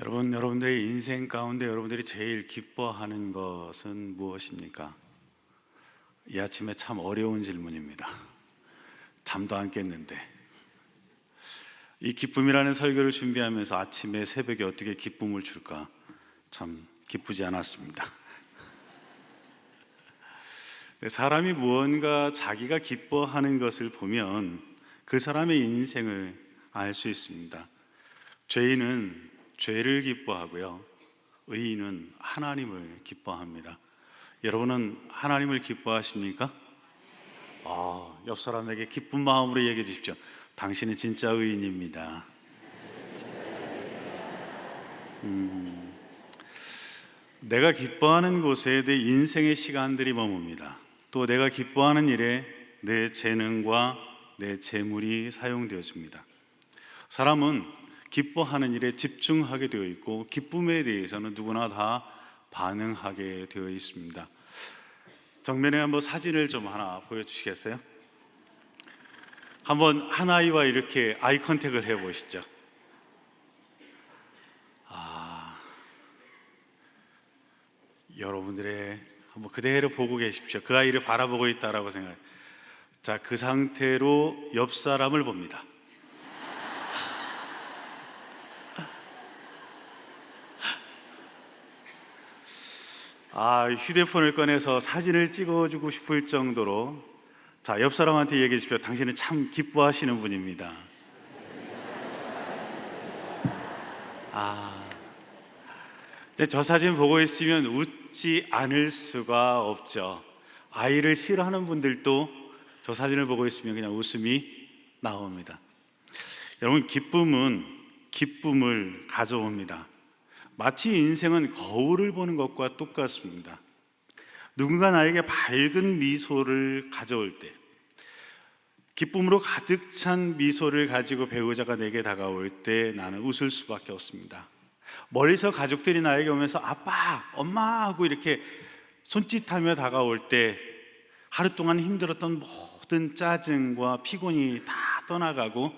여러분들의 인생 가운데 여러분들이 제일 기뻐하는 것은 무엇입니까? 이 아침에 참 어려운 질문입니다. 잠도 안 깼는데 이 기쁨이라는 설교를 준비하면서 아침에 새벽에 어떻게 기쁨을 줄까 참 기쁘지 않았습니다. 사람이 무언가 자기가 기뻐하는 것을 보면 그 사람의 인생을 알 수 있습니다. 죄인은 죄를 기뻐하고요, 의인은 하나님을 기뻐합니다. 여러분은 하나님을 기뻐하십니까? 옆 사람에게 기쁜 마음으로 얘기해 주십시오. 당신은 진짜 의인입니다. 내가 기뻐하는 곳에 내 인생의 시간들이 머뭅니다. 또 내가 기뻐하는 일에 내 재능과 내 재물이 사용되어집니다. 사람은 기뻐하는 일에 집중하게 되어 있고 기쁨에 대해서는 누구나 다 반응하게 되어 있습니다. 정면에 한번 사진을 좀 하나 보여주시겠어요? 한번 한 아이와 이렇게 아이 컨택을 해보시죠. 여러분들의 한번 그대로 보고 계십시오. 그 아이를 바라보고 있다라고 생각해요. 자, 그 상태로 옆 사람을 봅니다. 휴대폰을 꺼내서 사진을 찍어주고 싶을 정도로, 자, 옆 사람한테 얘기해 주십시오. 당신은 참 기뻐하시는 분입니다. 근데 저 사진 보고 있으면 웃지 않을 수가 없죠. 아이를 싫어하는 분들도 저 사진을 보고 있으면 그냥 웃음이 나옵니다. 여러분, 기쁨은 기쁨을 가져옵니다. 마치 인생은 거울을 보는 것과 똑같습니다. 누군가 나에게 밝은 미소를 가져올 때, 기쁨으로 가득 찬 미소를 가지고 배우자가 내게 다가올 때 나는 웃을 수밖에 없습니다. 멀리서 가족들이 나에게 오면서 아빠, 엄마 하고 이렇게 손짓하며 다가올 때 하루 동안 힘들었던 모든 짜증과 피곤이 다 떠나가고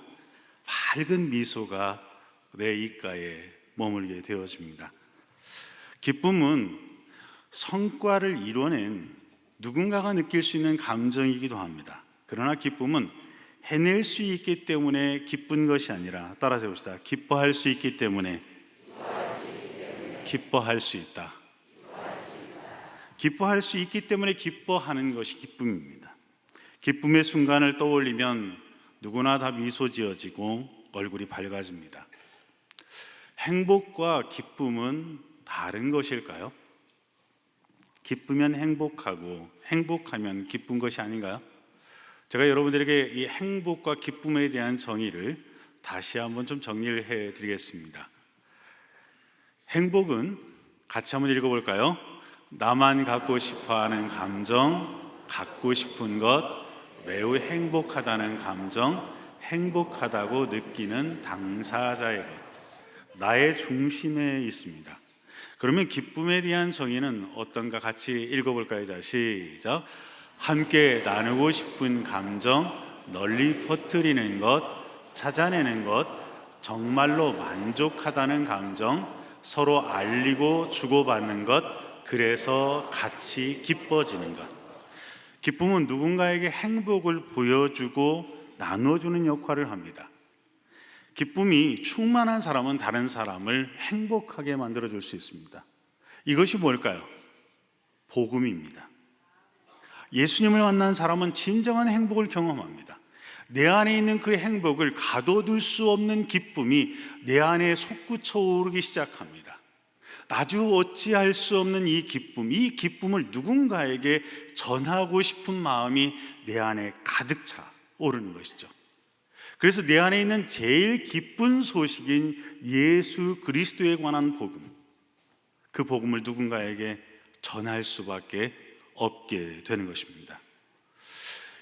밝은 미소가 내 입가에 머물게 되어집니다. 기쁨은 성과를 이뤄낸 누군가가 느낄 수 있는 감정이기도 합니다. 그러나 기쁨은 해낼 수 있기 때문에 기쁜 것이 아니라, 따라서 해봅시다. 기뻐할 수 있기 때문에 기뻐할 수 있다. 기뻐할 수 있기 때문에 기뻐하는 것이 기쁨입니다. 기쁨의 순간을 떠올리면 누구나 다 미소 지어지고 얼굴이 밝아집니다. 행복과 기쁨은 다른 것일까요? 기쁘면 행복하고 행복하면 기쁜 것이 아닌가요? 제가 여러분들에게 이 행복과 기쁨에 대한 정의를 다시 한번 좀 정리를 해드리겠습니다. 행복은 같이 한번 읽어볼까요? 나만 갖고 싶어하는 감정, 갖고 싶은 것, 매우 행복하다는 감정, 행복하다고 느끼는 당사자의 것, 나의 중심에 있습니다. 그러면 기쁨에 대한 정의는 어떤가 같이 읽어볼까요? 자, 시작. 함께 나누고 싶은 감정, 널리 퍼뜨리는 것, 찾아내는 것, 정말로 만족하다는 감정, 서로 알리고 주고받는 것, 그래서 같이 기뻐지는 것. 기쁨은 누군가에게 행복을 보여주고 나눠주는 역할을 합니다. 기쁨이 충만한 사람은 다른 사람을 행복하게 만들어줄 수 있습니다. 이것이 뭘까요? 복음입니다. 예수님을 만난 사람은 진정한 행복을 경험합니다. 내 안에 있는 그 행복을 가둬둘 수 없는 기쁨이 내 안에 솟구쳐 오르기 시작합니다. 나도 어찌할 수 없는 이 기쁨을 누군가에게 전하고 싶은 마음이 내 안에 가득 차 오르는 것이죠. 그래서 내 안에 있는 제일 기쁜 소식인 예수 그리스도에 관한 복음, 그 복음을 누군가에게 전할 수밖에 없게 되는 것입니다.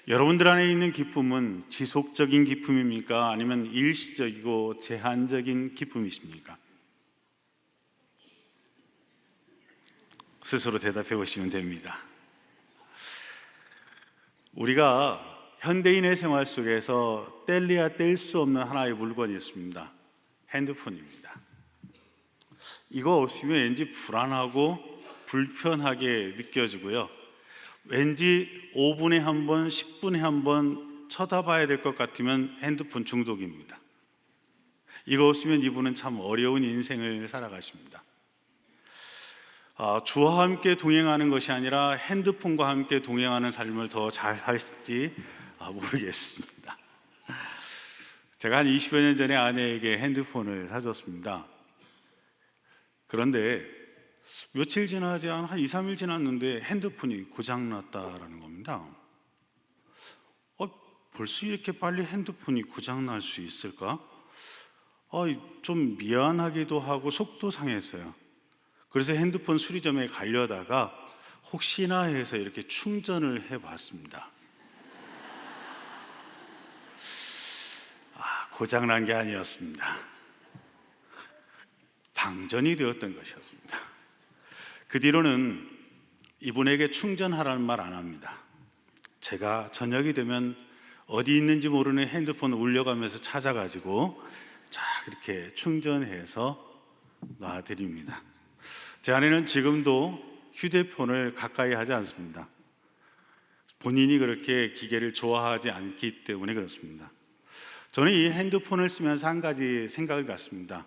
여러분들 안에 있는 기쁨은 지속적인 기쁨입니까? 아니면 일시적이고 제한적인 기쁨이십니까? 스스로 대답해 보시면 됩니다. 우리가 현대인의 생활 속에서 뗄래야 뗄 수 없는 하나의 물건이 있습니다. 핸드폰입니다. 이거 없으면 왠지 불안하고 불편하게 느껴지고요. 왠지 5분에 한 번, 10분에 한 번 쳐다봐야 될 것 같으면 핸드폰 중독입니다. 이거 없으면 이분은 참 어려운 인생을 살아가십니다. 주와 함께 동행하는 것이 아니라 핸드폰과 함께 동행하는 삶을 더 잘 살지 모르겠습니다. 제가 한 20여 년 전에 아내에게 핸드폰을 사줬습니다. 그런데 며칠 지나지 않아 한 2, 3일 지났는데 핸드폰이 고장났다라는 겁니다. 벌써 이렇게 빨리 핸드폰이 고장날 수 있을까? 좀 미안하기도 하고 속도 상했어요. 그래서 핸드폰 수리점에 가려다가 혹시나 해서 이렇게 충전을 해봤습니다. 고장난 게 아니었습니다. 방전이 되었던 것이었습니다. 그 뒤로는 이분에게 충전하라는 말 안 합니다. 제가 저녁이 되면 어디 있는지 모르는 핸드폰 울려가면서 찾아가지고 이렇게 충전해서 놔드립니다. 제 아내는 지금도 휴대폰을 가까이 하지 않습니다. 본인이 그렇게 기계를 좋아하지 않기 때문에 그렇습니다. 저는 이 핸드폰을 쓰면서 한 가지 생각을 갖습니다.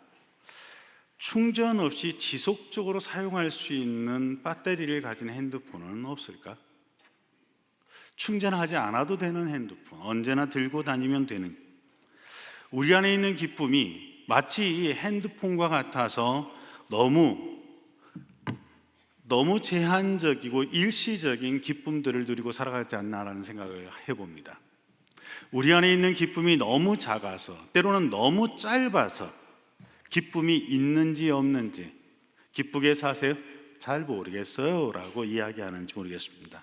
충전 없이 지속적으로 사용할 수 있는 배터리를 가진 핸드폰은 없을까? 충전하지 않아도 되는 핸드폰, 언제나 들고 다니면 되는, 우리 안에 있는 기쁨이 마치 이 핸드폰과 같아서 너무 제한적이고 일시적인 기쁨들을 누리고 살아가지 않나라는 생각을 해봅니다. 우리 안에 있는 기쁨이 너무 작아서, 때로는 너무 짧아서 기쁨이 있는지 없는지, 기쁘게 사세요? 잘 모르겠어요 라고 이야기하는지 모르겠습니다.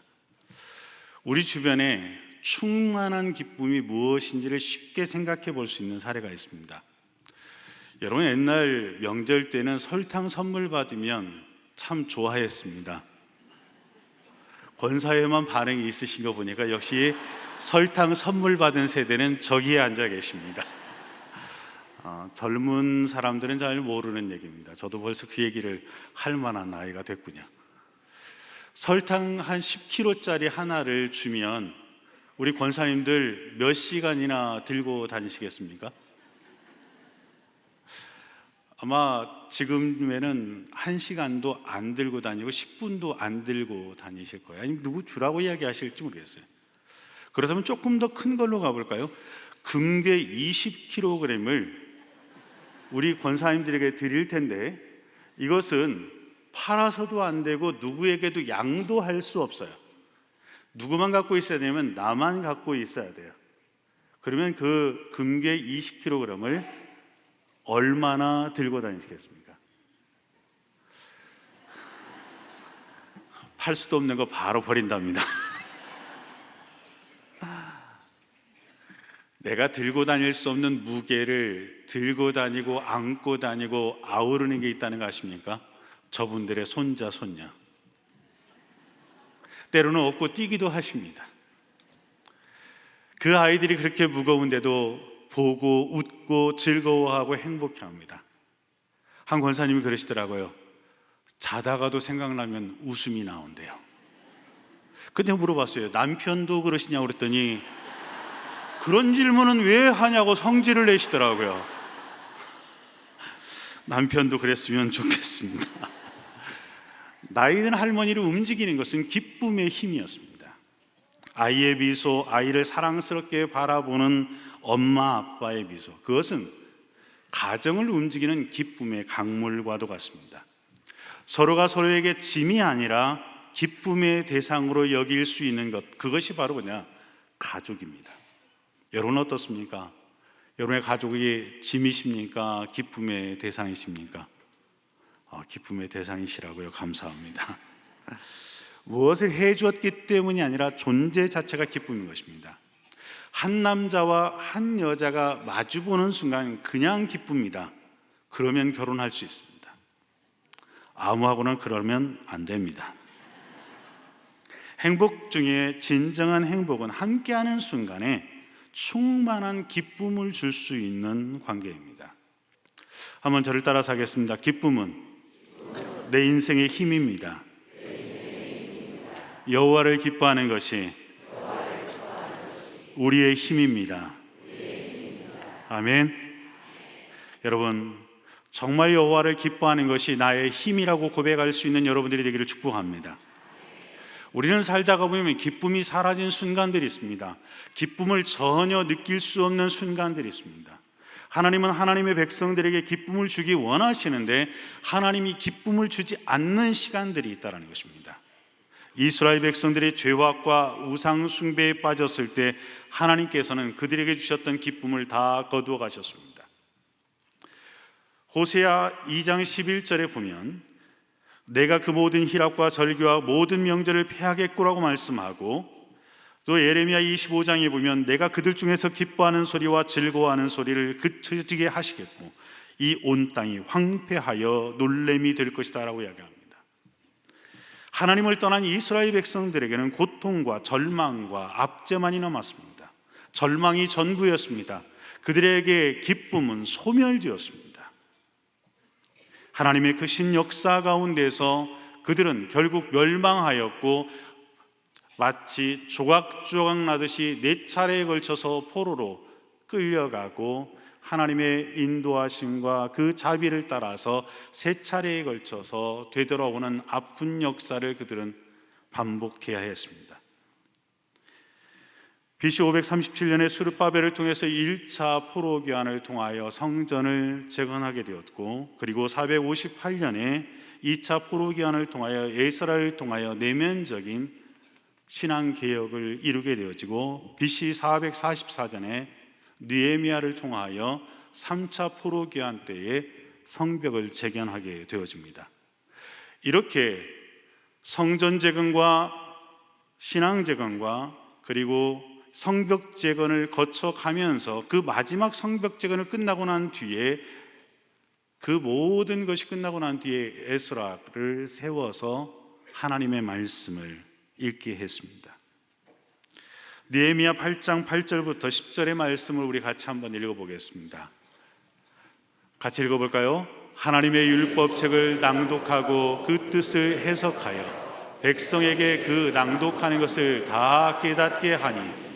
우리 주변에 충만한 기쁨이 무엇인지를 쉽게 생각해 볼 수 있는 사례가 있습니다. 여러분, 옛날 명절 때는 설탕 선물 받으면 참 좋아했습니다. 권사회만 반응이 있으신 거 보니까 역시 설탕 선물 받은 세대는 저기에 앉아 계십니다. 젊은 사람들은 잘 모르는 얘기입니다. 저도 벌써 그 얘기를 할 만한 나이가 됐군요. 설탕 한 10kg짜리 하나를 주면 우리 권사님들 몇 시간이나 들고 다니시겠습니까? 아마 지금에는 1시간도 안 들고 다니고 10분도 안 들고 다니실 거예요. 아니면 누구 주라고 이야기하실지 모르겠어요. 그렇다면 조금 더 큰 걸로 가볼까요? 금괴 20kg을 우리 권사님들에게 드릴 텐데, 이것은 팔아서도 안 되고 누구에게도 양도할 수 없어요. 누구만 갖고 있어야 되냐면 나만 갖고 있어야 돼요. 그러면 그 금괴 20kg을 얼마나 들고 다니시겠습니까? 팔 수도 없는 거 바로 버린답니다. 내가 들고 다닐 수 없는 무게를 들고 다니고 안고 다니고 아우르는 게 있다는 거 아십니까? 저분들의 손자, 손녀. 때로는 업고 뛰기도 하십니다. 그 아이들이 그렇게 무거운데도 보고 웃고 즐거워하고 행복해합니다. 한 권사님이 그러시더라고요. 자다가도 생각나면 웃음이 나온대요. 근데 물어봤어요. 남편도 그러시냐고 그랬더니 그런 질문은 왜 하냐고 성질을 내시더라고요. 남편도 그랬으면 좋겠습니다. 나이 든 할머니를 움직이는 것은 기쁨의 힘이었습니다. 아이의 미소, 아이를 사랑스럽게 바라보는 엄마 아빠의 미소, 그것은 가정을 움직이는 기쁨의 강물과도 같습니다. 서로가 서로에게 짐이 아니라 기쁨의 대상으로 여길 수 있는 것, 그것이 바로 가족입니다. 여러분은 어떻습니까? 여러분의 가족이 짐이십니까? 기쁨의 대상이십니까? 기쁨의 대상이시라고요. 감사합니다. 무엇을 해주었기 때문이 아니라 존재 자체가 기쁨인 것입니다. 한 남자와 한 여자가 마주보는 순간 그냥 기쁩니다. 그러면 결혼할 수 있습니다. 아무하고는 그러면 안 됩니다. 행복 중에 진정한 행복은 함께하는 순간에 충만한 기쁨을 줄 수 있는 관계입니다. 한번 저를 따라서 하겠습니다. 기쁨은 내 인생의 힘입니다. 여호와를 기뻐하는 것이 우리의 힘입니다. 아멘. 여러분, 정말 여호와를 기뻐하는 것이 나의 힘이라고 고백할 수 있는 여러분들이 되기를 축복합니다. 우리는 살다가 보면 기쁨이 사라진 순간들이 있습니다. 기쁨을 전혀 느낄 수 없는 순간들이 있습니다. 하나님은 하나님의 백성들에게 기쁨을 주기 원하시는데 하나님이 기쁨을 주지 않는 시간들이 있다는 것입니다. 이스라엘 백성들이 죄악과 우상 숭배에 빠졌을 때 하나님께서는 그들에게 주셨던 기쁨을 다 거두어 가셨습니다. 호세아 2장 11절에 보면 내가 그 모든 희락과 절규와 모든 명절을 패하겠구라고 말씀하고, 또 예레미야 25장에 보면 내가 그들 중에서 기뻐하는 소리와 즐거워하는 소리를 그쳐지게 하시겠고 이 온 땅이 황폐하여 놀램이 될 것이다 라고 이야기합니다. 하나님을 떠난 이스라엘 백성들에게는 고통과 절망과 압제만이 남았습니다. 절망이 전부였습니다. 그들에게 기쁨은 소멸되었습니다. 하나님의 그 신역사 가운데서 그들은 결국 멸망하였고 마치 조각조각 나듯이 4차례에 걸쳐서 포로로 끌려가고 하나님의 인도하심과 그 자비를 따라서 3차례에 걸쳐서 되돌아오는 아픈 역사를 그들은 반복해야 했습니다. BC 537년에 수르바벨을 통해서 1차 포로 귀환을 통하여 성전을 재건하게 되었고, 그리고 458년에 2차 포로 귀환을 통하여 에스라를 통하여 내면적인 신앙 개혁을 이루게 되어지고, BC 444년에 느헤미야를 통하여 3차 포로 귀환 때에 성벽을 재건하게 되어집니다. 이렇게 성전 재건과 신앙 재건과 그리고 성벽 재건을 거쳐가면서 그 마지막 성벽 재건을 끝나고 난 뒤에, 그 모든 것이 끝나고 난 뒤에 에스라를 세워서 하나님의 말씀을 읽게 했습니다. 느헤미야 8장 8절부터 10절의 말씀을 우리 같이 한번 읽어보겠습니다. 같이 읽어볼까요? 하나님의 율법책을 낭독하고 그 뜻을 해석하여 백성에게 그 낭독하는 것을 다 깨닫게 하니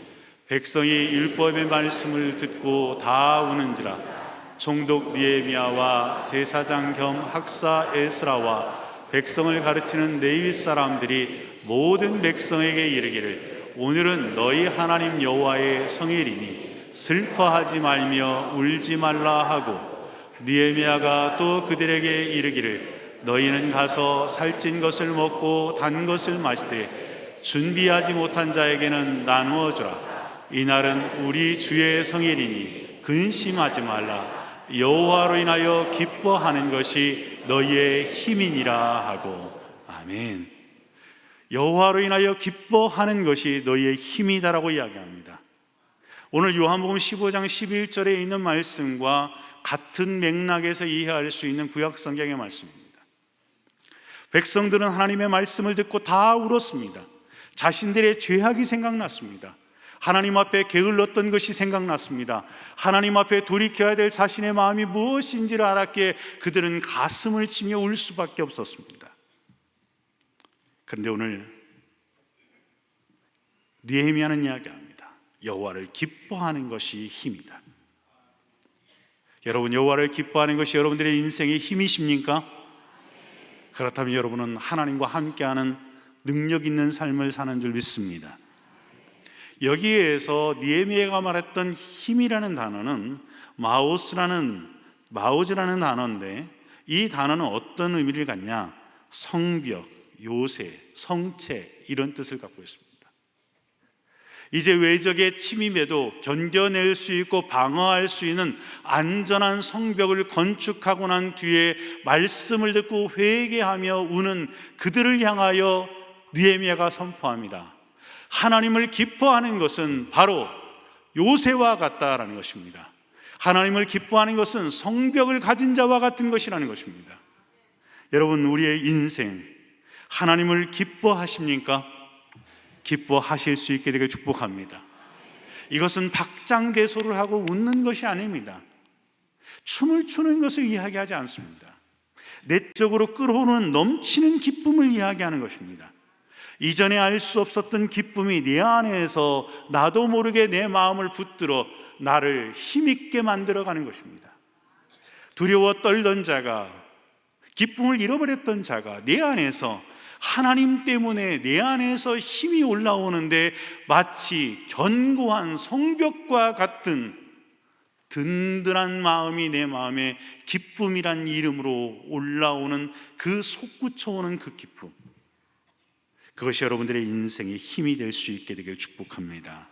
백성이 율법의 말씀을 듣고 다 우는지라. 총독 느헤미야와 제사장 겸 학사 에스라와 백성을 가르치는 레위 사람들이 모든 백성에게 이르기를 오늘은 너희 하나님 여호와의 성일이니 슬퍼하지 말며 울지 말라 하고, 느헤미야가 또 그들에게 이르기를 너희는 가서 살찐 것을 먹고 단 것을 마시되 준비하지 못한 자에게는 나누어 주라. 이날은 우리 주의 성일이니 근심하지 말라. 여호와로 인하여 기뻐하는 것이 너희의 힘이니라 하고. 아멘. 여호와로 인하여 기뻐하는 것이 너희의 힘이다라고 이야기합니다. 오늘 요한복음 15장 11절에 있는 말씀과 같은 맥락에서 이해할 수 있는 구약 성경의 말씀입니다. 백성들은 하나님의 말씀을 듣고 다 울었습니다. 자신들의 죄악이 생각났습니다. 하나님 앞에 게을렀던 것이 생각났습니다. 하나님 앞에 돌이켜야 될 자신의 마음이 무엇인지를 알았기에 그들은 가슴을 치며 울 수밖에 없었습니다. 그런데 오늘 느헤미야는 이야기합니다. 여호와를 기뻐하는 것이 힘이다. 여러분, 여호와를 기뻐하는 것이 여러분들의 인생의 힘이십니까? 그렇다면 여러분은 하나님과 함께하는 능력 있는 삶을 사는 줄 믿습니다. 여기에서 느헤미야가 말했던 힘이라는 단어는 마오즈라는 단어인데, 이 단어는 어떤 의미를 갖냐? 성벽, 요새, 성체, 이런 뜻을 갖고 있습니다. 이제 외적의 침입에도 견뎌낼 수 있고 방어할 수 있는 안전한 성벽을 건축하고 난 뒤에 말씀을 듣고 회개하며 우는 그들을 향하여 느헤미야가 선포합니다. 하나님을 기뻐하는 것은 바로 요새와 같다라는 것입니다. 하나님을 기뻐하는 것은 성벽을 가진 자와 같은 것이라는 것입니다. 여러분, 우리의 인생 하나님을 기뻐하십니까? 기뻐하실 수 있게 되길 축복합니다. 이것은 박장대소를 하고 웃는 것이 아닙니다. 춤을 추는 것을 이야기하지 않습니다. 내적으로 끌어오는 넘치는 기쁨을 이야기하는 것입니다. 이전에 알 수 없었던 기쁨이 내 안에서 나도 모르게 내 마음을 붙들어 나를 힘있게 만들어가는 것입니다. 두려워 떨던 자가, 기쁨을 잃어버렸던 자가 내 안에서 하나님 때문에 내 안에서 힘이 올라오는데 마치 견고한 성벽과 같은 든든한 마음이 내 마음에 기쁨이란 이름으로 올라오는 그 솟구쳐오는 그 기쁨, 그것이 여러분들의 인생의 힘이 될 수 있게 되길 축복합니다.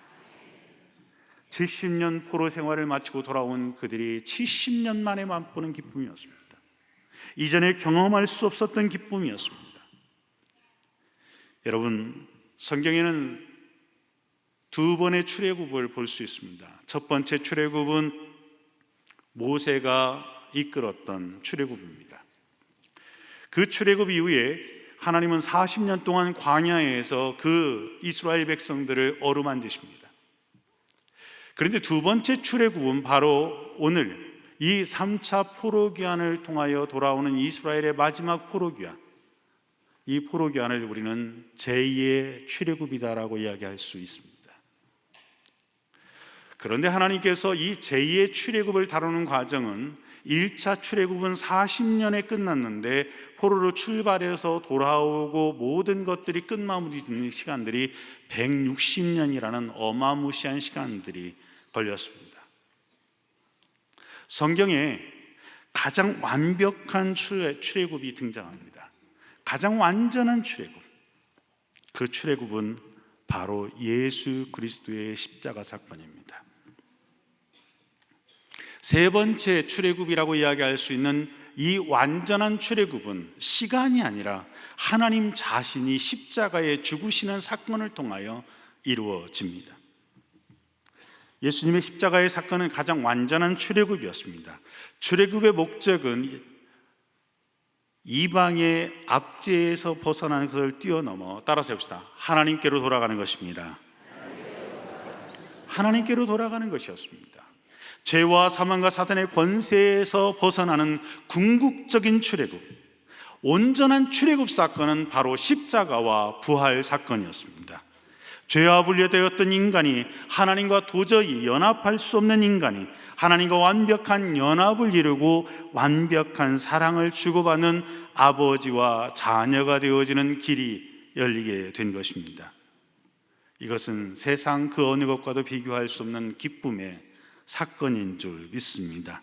70년 포로 생활을 마치고 돌아온 그들이 70년 만에 맛보는 기쁨이었습니다. 이전에 경험할 수 없었던 기쁨이었습니다. 여러분, 성경에는 두 번의 출애굽을 볼 수 있습니다. 첫 번째 출애굽은 모세가 이끌었던 출애굽입니다. 그 출애굽 이후에 하나님은 40년 동안 광야에서 그 이스라엘 백성들을 어루만지십니다. 그런데 두 번째 출애굽은 바로 오늘 이 3차 포로기한을 통하여 돌아오는 이스라엘의 마지막 포로기한, 이 포로기한을 우리는 제2의 출애굽이다라고 이야기할 수 있습니다. 그런데 하나님께서 이 제2의 출애굽을 다루는 과정은 1차 출애굽은 40년에 끝났는데 포로로 출발해서 돌아오고 모든 것들이 끝마무리 되는 시간들이 160년이라는 어마무시한 시간들이 걸렸습니다. 성경에 가장 완벽한 출애굽이 등장합니다. 가장 완전한 출애굽, 그 출애굽은 바로 예수 그리스도의 십자가 사건입니다. 세 번째 출애굽이라고 이야기할 수 있는 이 완전한 출애굽은 시간이 아니라 하나님 자신이 십자가에 죽으시는 사건을 통하여 이루어집니다. 예수님의 십자가의 사건은 가장 완전한 출애굽이었습니다. 출애굽의 목적은 이방의 압제에서 벗어나는 것을 뛰어넘어, 따라서 해봅시다, 하나님께로 돌아가는 것입니다. 하나님께로 돌아가는 것이었습니다. 죄와 사망과 사단의 권세에서 벗어나는 궁극적인 출애굽, 온전한 출애굽 사건은 바로 십자가와 부활 사건이었습니다. 죄와 분리되었던 인간이 하나님과 도저히 연합할 수 없는 인간이 하나님과 완벽한 연합을 이루고 완벽한 사랑을 주고받는 아버지와 자녀가 되어지는 길이 열리게 된 것입니다. 이것은 세상 그 어느 것과도 비교할 수 없는 기쁨의 사건인 줄 믿습니다.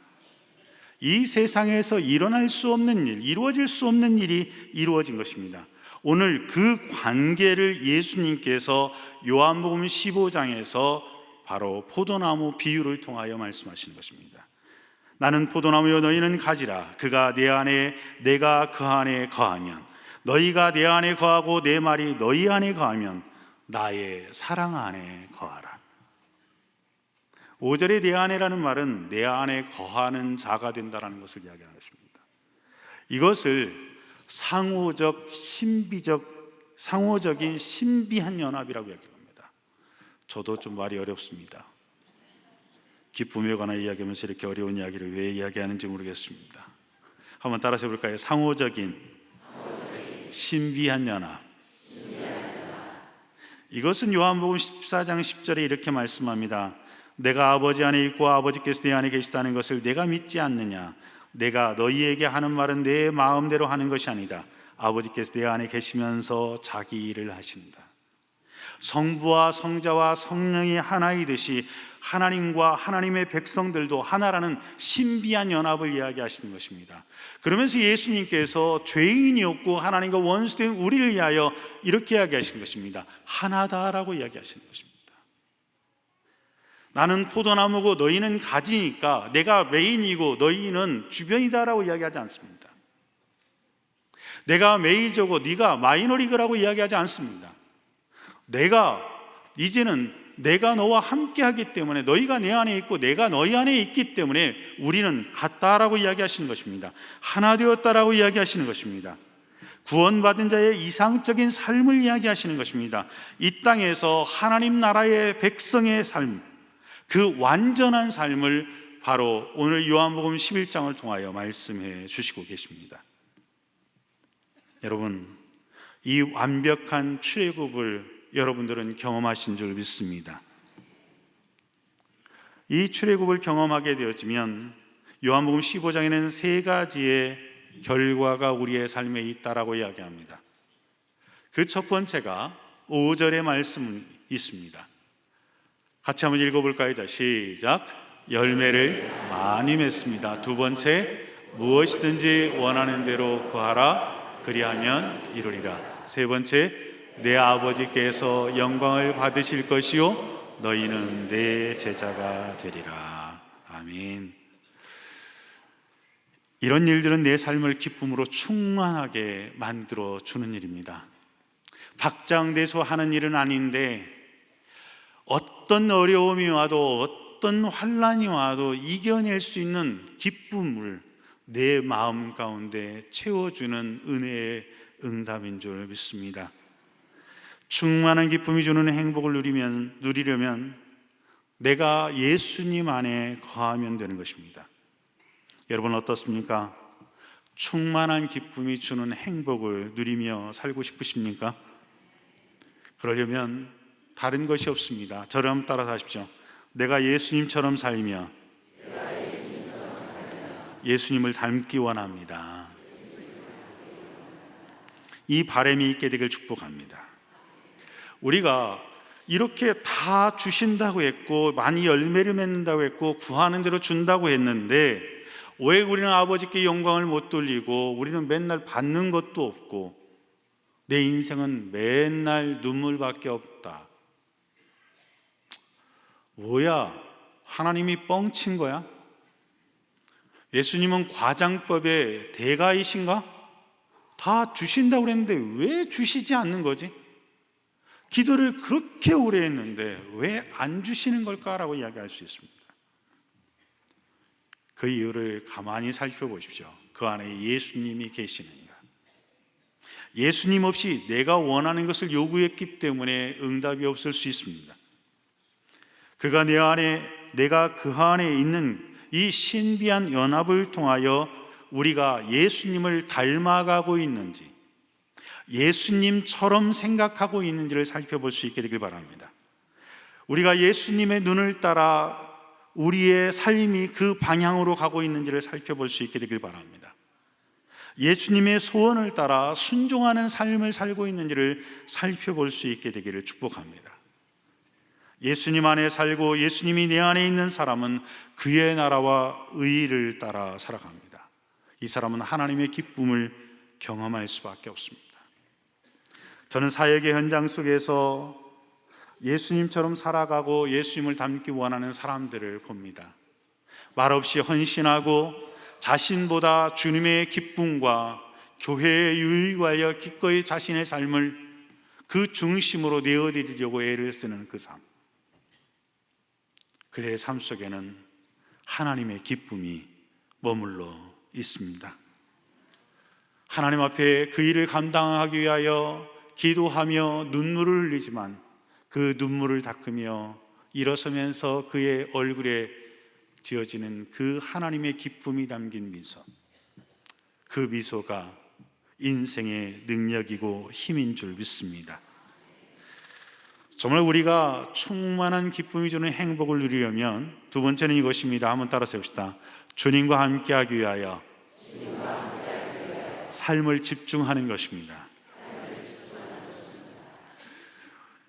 이 세상에서 일어날 수 없는 일, 이루어질 수 없는 일이 이루어진 것입니다. 오늘 그 관계를 예수님께서 요한복음 15장에서 바로 포도나무 비유를 통하여 말씀하시는 것입니다. 나는 포도나무요 너희는 가지라. 그가 내 안에 내가 그 안에 거하면, 너희가 내 안에 거하고 내 말이 너희 안에 거하면 나의 사랑 안에 거하라. 5절의 내 안에라는 말은 내 안에 거하는 자가 된다는 것을 이야기하는 것입니다. 이것을 상호적인 신비한 연합이라고 이야기합니다. 저도 좀 말이 어렵습니다. 기쁨에 관한 이야기하면서 이렇게 어려운 이야기를 왜 이야기하는지 모르겠습니다. 한번 따라서 해볼까요? 상호적인 신비한 연합. 이것은 요한복음 14장 10절에 이렇게 말씀합니다. 내가 아버지 안에 있고 아버지께서 내 안에 계시다는 것을 내가 믿지 않느냐? 내가 너희에게 하는 말은 내 마음대로 하는 것이 아니다. 아버지께서 내 안에 계시면서 자기 일을 하신다. 성부와 성자와 성령이 하나이듯이 하나님과 하나님의 백성들도 하나라는 신비한 연합을 이야기하시는 것입니다. 그러면서 예수님께서 죄인이었고 하나님과 원수된 우리를 위하여 이렇게 이야기하시는 것입니다. 하나다라고 이야기하시는 것입니다. 나는 포도나무고 너희는 가지니까 내가 메인이고 너희는 주변이다라고 이야기하지 않습니다. 내가 메이저고 네가 마이너리그라고 이야기하지 않습니다. 이제는 내가 너와 함께하기 때문에 너희가 내 안에 있고 내가 너희 안에 있기 때문에 우리는 같다라고 이야기하시는 것입니다. 하나 되었다라고 이야기하시는 것입니다. 구원받은 자의 이상적인 삶을 이야기하시는 것입니다. 이 땅에서 하나님 나라의 백성의 삶, 그 완전한 삶을 바로 오늘 요한복음 11장을 통하여 말씀해 주시고 계십니다. 여러분, 이 완벽한 출애굽을 여러분들은 경험하신 줄 믿습니다. 이 출애굽을 경험하게 되어지면 요한복음 15장에는 세 가지의 결과가 우리의 삶에 있다라고 이야기합니다. 그 첫 번째가 5절의 말씀이 있습니다. 같이 한번 읽어볼까요? 자, 시작. 열매를 많이 맺습니다. 두 번째, 무엇이든지 원하는 대로 구하라. 그리하면 이루리라. 세 번째, 내 아버지께서 영광을 받으실 것이요 너희는 내 제자가 되리라. 아멘. 이런 일들은 내 삶을 기쁨으로 충만하게 만들어 주는 일입니다. 박장대소하는 일은 아닌데 어떤 어려움이 와도 어떤 환난이 와도 이겨낼 수 있는 기쁨을 내 마음 가운데 채워주는 은혜의 응답인 줄 믿습니다. 충만한 기쁨이 주는 행복을 누리려면 내가 예수님 안에 거하면 되는 것입니다. 여러분 어떻습니까? 충만한 기쁨이 주는 행복을 누리며 살고 싶으십니까? 그러려면 다른 것이 없습니다. 저를 한번 따라서 하십시오. 내가 예수님처럼 살며 예수님을 닮기 원합니다. 이 바람이 있게 되길 축복합니다. 우리가 이렇게 다 주신다고 했고 많이 열매를 맺는다고 했고 구하는 대로 준다고 했는데 왜 우리는 아버지께 영광을 못 돌리고 우리는 맨날 받는 것도 없고 내 인생은 맨날 눈물밖에 없다. 뭐야? 하나님이 뻥친 거야? 예수님은 과장법의 대가이신가? 다 주신다고 그랬는데 왜 주시지 않는 거지? 기도를 그렇게 오래 했는데 왜 안 주시는 걸까라고 이야기할 수 있습니다. 그 이유를 가만히 살펴보십시오. 그 안에 예수님이 계시느니라. 예수님 없이 내가 원하는 것을 요구했기 때문에 응답이 없을 수 있습니다. 그가 내 안에, 내가 그 안에 있는 이 신비한 연합을 통하여 우리가 예수님을 닮아가고 있는지, 예수님처럼 생각하고 있는지를 살펴볼 수 있게 되길 바랍니다. 우리가 예수님의 눈을 따라 우리의 삶이 그 방향으로 가고 있는지를 살펴볼 수 있게 되길 바랍니다. 예수님의 소원을 따라 순종하는 삶을 살고 있는지를 살펴볼 수 있게 되기를 축복합니다. 예수님 안에 살고 예수님이 내 안에 있는 사람은 그의 나라와 의를 따라 살아갑니다. 이 사람은 하나님의 기쁨을 경험할 수밖에 없습니다. 저는 사역의 현장 속에서 예수님처럼 살아가고 예수님을 닮기 원하는 사람들을 봅니다. 말없이 헌신하고 자신보다 주님의 기쁨과 교회의 유익을 위하여 기꺼이 자신의 삶을 그 중심으로 내어드리려고 애를 쓰는 그 삶, 그의 삶 속에는 하나님의 기쁨이 머물러 있습니다. 하나님 앞에 그 일을 감당하기 위하여 기도하며 눈물을 흘리지만 그 눈물을 닦으며 일어서면서 그의 얼굴에 지어지는 그 하나님의 기쁨이 담긴 미소, 그 미소가 인생의 능력이고 힘인 줄 믿습니다. 정말 우리가 충만한 기쁨이 주는 행복을 누리려면 두 번째는 이것입니다. 한번 따라서 해봅시다. 주님과 함께하기 위하여 삶을 집중하는 것입니다.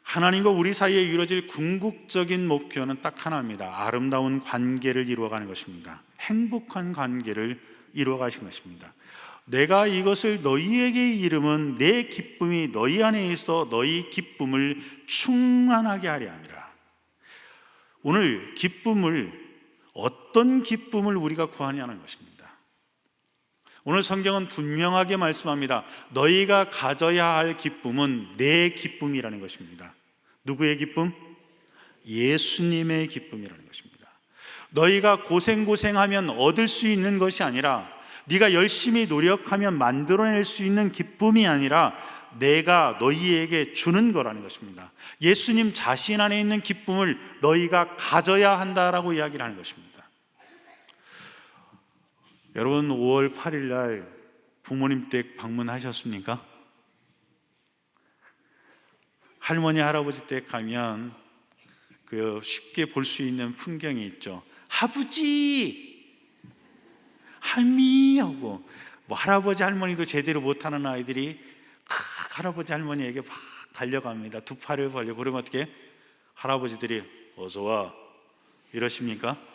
하나님과 우리 사이에 이루어질 궁극적인 목표는 딱 하나입니다. 아름다운 관계를 이루어가는 것입니다. 행복한 관계를 이루어가신 것입니다. 내가 이것을 너희에게 이름은 내 기쁨이 너희 안에 있어 너희 기쁨을 충만하게 하려 함이라. 오늘 기쁨을, 어떤 기쁨을 우리가 구하냐는 것입니다. 오늘 성경은 분명하게 말씀합니다. 너희가 가져야 할 기쁨은 내 기쁨이라는 것입니다. 누구의 기쁨? 예수님의 기쁨이라는 것입니다. 너희가 고생하면 얻을 수 있는 것이 아니라, 네가 열심히 노력하면 만들어낼 수 있는 기쁨이 아니라 내가 너희에게 주는 거라는 것입니다. 예수님 자신 안에 있는 기쁨을 너희가 가져야 한다라고 이야기를 하는 것입니다. 여러분 5월 8일 날 부모님 댁 방문하셨습니까? 할머니 할아버지 댁 가면 그 쉽게 볼 수 있는 풍경이 있죠. 아버지, 할미 하고 뭐 할아버지 할머니도 제대로 못하는 아이들이 할아버지 할머니에게 막 달려갑니다. 두 팔을 벌려. 그러면 어떻게? 할아버지들이 어서 와 이러십니까?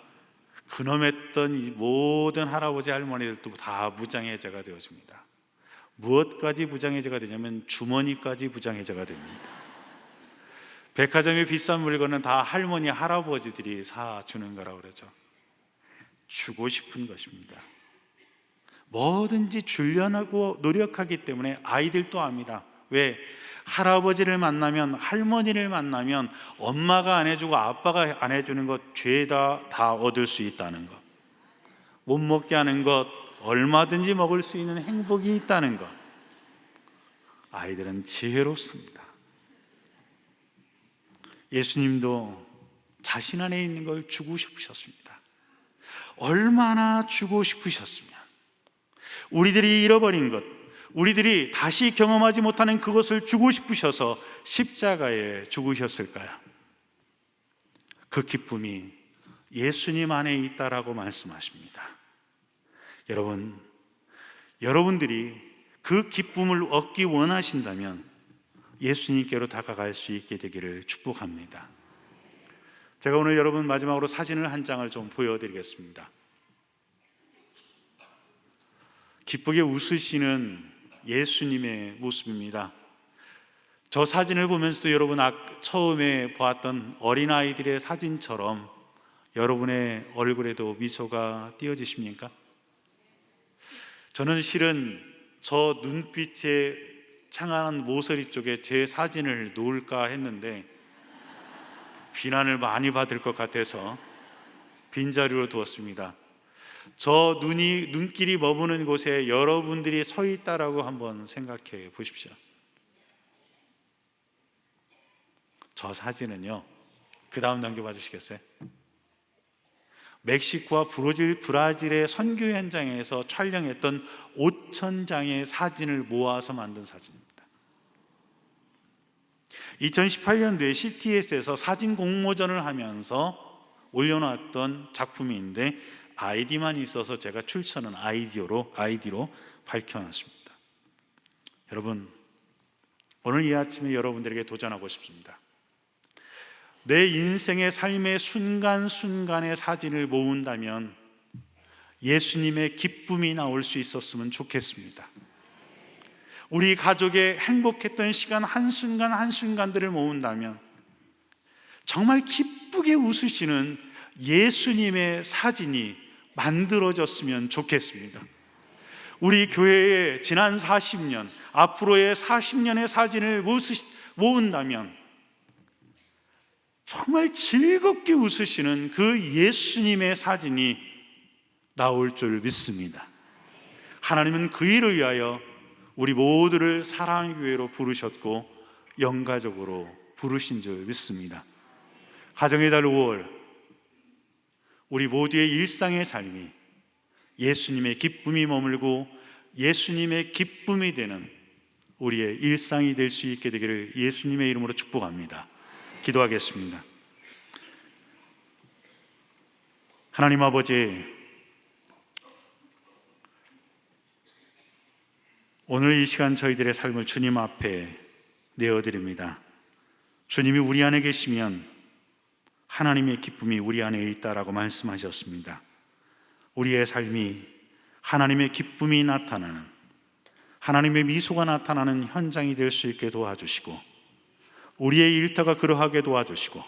근엄했던 이 모든 할아버지 할머니들도 다 무장해제가 되어집니다. 무엇까지 무장해제가 되냐면 주머니까지 무장해제가 됩니다. 백화점의 비싼 물건은 다 할머니 할아버지들이 사주는 거라고 그러죠. 주고 싶은 것입니다. 뭐든지 주려고 노력하기 때문에 아이들도 압니다. 왜? 할아버지를 만나면, 할머니를 만나면 엄마가 안 해주고 아빠가 안 해주는 것 죄다 다 얻을 수 있다는 것, 못 먹게 하는 것, 얼마든지 먹을 수 있는 행복이 있다는 것. 아이들은 지혜롭습니다. 예수님도 자신 안에 있는 걸 주고 싶으셨습니다. 얼마나 주고 싶으셨으면 우리들이 잃어버린 것, 우리들이 다시 경험하지 못하는 그것을 주고 싶으셔서 십자가에 죽으셨을까요? 그 기쁨이 예수님 안에 있다라고 말씀하십니다. 여러분, 여러분들이 그 기쁨을 얻기 원하신다면 예수님께로 다가갈 수 있게 되기를 축복합니다. 제가 오늘 여러분 마지막으로 사진을 한 장을 좀 보여드리겠습니다. 기쁘게 웃으시는 예수님의 모습입니다. 저 사진을 보면서도 여러분 처음에 보았던 어린아이들의 사진처럼 여러분의 얼굴에도 미소가 띄어지십니까? 저는 실은 저 눈빛에 창한 모서리 쪽에 제 사진을 놓을까 했는데 비난을 많이 받을 것 같아서 빈자리로 두었습니다. 저 눈길이 머무는 곳에 여러분들이 서 있다라고 한번 생각해 보십시오. 저 사진은요, 그 다음 넘겨봐 주시겠어요? 멕시코와 브라질의 선교 현장에서 촬영했던 5,000장의 사진을 모아서 만든 사진입니다. 2018년도에 CTS에서 사진 공모전을 하면서 올려놨던 작품인데 아이디만 있어서 제가 출처는 아이디로 밝혀놨습니다. 여러분, 오늘 이 아침에 여러분들에게 도전하고 싶습니다. 내 인생의 삶의 순간순간의 사진을 모은다면 예수님의 기쁨이 나올 수 있었으면 좋겠습니다. 우리 가족의 행복했던 시간 한순간 한순간들을 모은다면 정말 기쁘게 웃으시는 예수님의 사진이 만들어졌으면 좋겠습니다. 우리 교회의 지난 40년, 앞으로의 40년의 사진을 모은다면 정말 즐겁게 웃으시는 그 예수님의 사진이 나올 줄 믿습니다. 하나님은 그 일을 위하여 우리 모두를 사랑의 교회로 부르셨고 영가족으로 부르신 줄 믿습니다. 가정의 달 5월, 우리 모두의 일상의 삶이 예수님의 기쁨이 머물고 예수님의 기쁨이 되는 우리의 일상이 될 수 있게 되기를 예수님의 이름으로 축복합니다. 기도하겠습니다. 하나님 아버지, 오늘 이 시간 저희들의 삶을 주님 앞에 내어드립니다. 주님이 우리 안에 계시면 하나님의 기쁨이 우리 안에 있다라고 말씀하셨습니다. 우리의 삶이 하나님의 기쁨이 나타나는, 하나님의 미소가 나타나는 현장이 될 수 있게 도와주시고, 우리의 일터가 그러하게 도와주시고,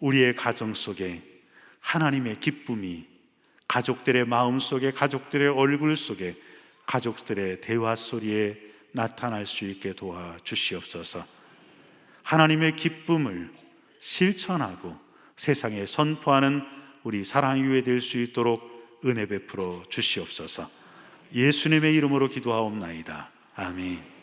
우리의 가정 속에 하나님의 기쁨이 가족들의 마음 속에, 가족들의 얼굴 속에, 가족들의 대화 소리에 나타날 수 있게 도와주시옵소서. 하나님의 기쁨을 실천하고 세상에 선포하는 우리 사랑의 교회 될 수 있도록 은혜 베풀어 주시옵소서. 예수님의 이름으로 기도하옵나이다. 아멘.